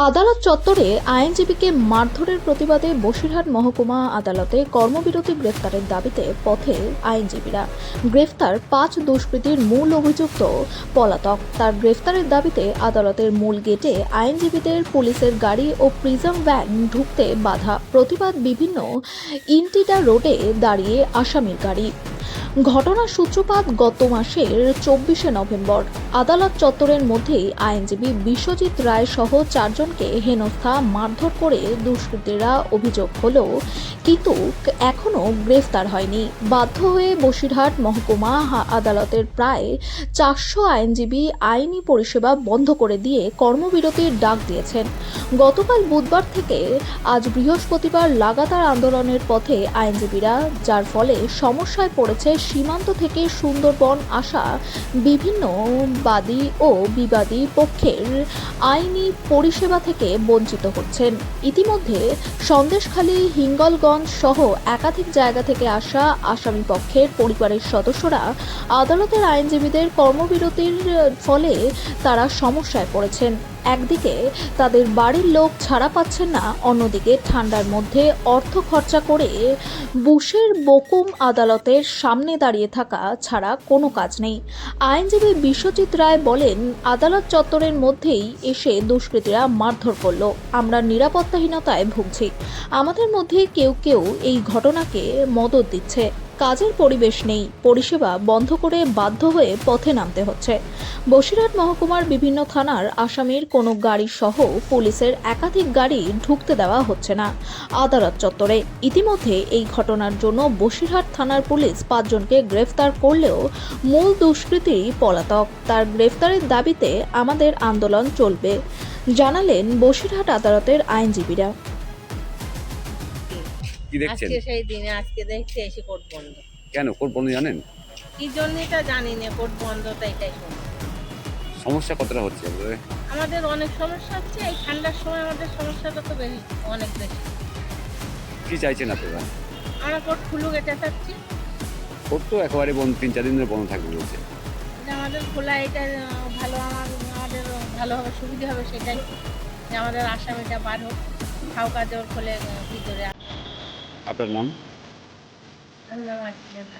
আদালত চত্বরে আইনজীবীকে মারধরের প্রতিবাদে বসিরহাট মহকুমা আদালতে কর্মবিরতি গ্রেফতারের দাবিতে পথে আইনজীবীরা। গ্রেফতার ৫ দুষ্কৃতীর মূল অভিযুক্ত পলাতক। তার গ্রেফতারের দাবিতে আদালতের মূল গেটে আইনজীবীদের পুলিশের গাড়ি ও প্রিজম ভ্যান ঢুকতে বাধা। প্রতিবাদ বিভিন্ন ইন্টিডা রোডে দাঁড়িয়ে আসামির গাড়ি। ঘটনার সূত্রপাত গত মাসের ২৪শে নভেম্বর। আদালত চত্বরের মধ্যেই আইনজীবী বিশ্বজিৎ রায় সহ ৪ জনকে হেনস্থা মারধর করে দুষ্কৃতীরা অভিযোগ হলেও কিন্তু এখনও গ্রেফতার হয়নি। বাধ্য হয়ে বসিরহাট মহকুমা আদালতের প্রায় ৪০০ আইনজীবী আইনি পরিষেবা বন্ধ করে দিয়ে কর্মবিরতির ডাক দিয়েছেন। গতকাল বুধবার থেকে আজ বৃহস্পতিবার লাগাতার আন্দোলনের পথে আইনজীবীরা, যার ফলে সমস্যায় পড়েছে সীমান্ত থেকে সুন্দরবন আসা বিভিন্ন বাদী ও বিবাদী পক্ষের আইনি পরিষেবা থেকে বঞ্চিত হচ্ছেন। ইতিমধ্যে সন্দেশখালী, হিঙ্গলগঞ্জ সহ একাধিক জায়গা থেকে আসা আসামি পক্ষের পরিবারের সদস্যরা আদালতের আইনজীবীদের কর্মবিরতির ফলে তারা সমস্যায় পড়েছেন। একদিকে তাদের বাড়ির লোক ছাড়া পাচ্ছেন না, অন্যদিকে ঠান্ডার মধ্যে অর্থ খরচা করে বুশের বকুম আদালতের সামনে দাঁড়িয়ে থাকা ছাড়া কোনো কাজ নেই। আইনজীবী বিশ্বজিৎ রায় বলেন, আদালত চত্বরের মধ্যেই এসে দুষ্কৃতীরা মারধর করলো। আমরা নিরাপত্তাহীনতায় ভুগছি। আমাদের মধ্যে কেউ কেউ এই ঘটনাকে মদদ দিচ্ছে। কাজের পরিবেশ নেই, পরিষেবা বন্ধ করে বাধ্য হয়ে পথে নামতে হচ্ছে। বসিরহাট মহকুমার বিভিন্ন থানার আসামির কোনো গাড়ি সহ পুলিশের একাধিক গাড়ি ঢুকতে দেওয়া হচ্ছে না আদালত চত্বরে। ইতিমধ্যে এই ঘটনার জন্য বসিরহাট থানার পুলিশ ৫ জনকে গ্রেফতার করলেও মূল দুষ্কৃতী পলাতক। তার গ্রেফতারের দাবিতে আমাদের আন্দোলন চলবে, জানালেন বসিরহাট আদালতের আইনজীবীরা। কি দেখছেন? আজকে সেই দিনে আজকে দেখছি এসে কোর্ট বন্ধ। কেন কোর্ট বন্ধ জানেন? কি জন্য এটা জানি না, কোর্ট বন্ধ তো এটাই শুনি। সমস্যা কতটা হচ্ছে আপনাদের? আমাদের অনেক সমস্যা হচ্ছে, এই ঠান্ডার সময় আমাদের সমস্যাটা তো বেশি, অনেক বেশি। কি চাইছেন আপনারা? আমরা কোর্ট খুলুক এটা চাচ্ছি। কোর্ট তো একেবারে বন্ধ, ৩-৪ দিন ধরে বন্ধ থাকবে বলছে। এটা আমাদের খোলা, এটা ভালো, আমাদের ভালো হবে, সুবিধা হবে, সেটাই যে আমাদের আসামিটা বার হোক, খাও কাজে ওর খোলে ভিতরে। আপনার নাম? আল্লাহ মাঝখানে।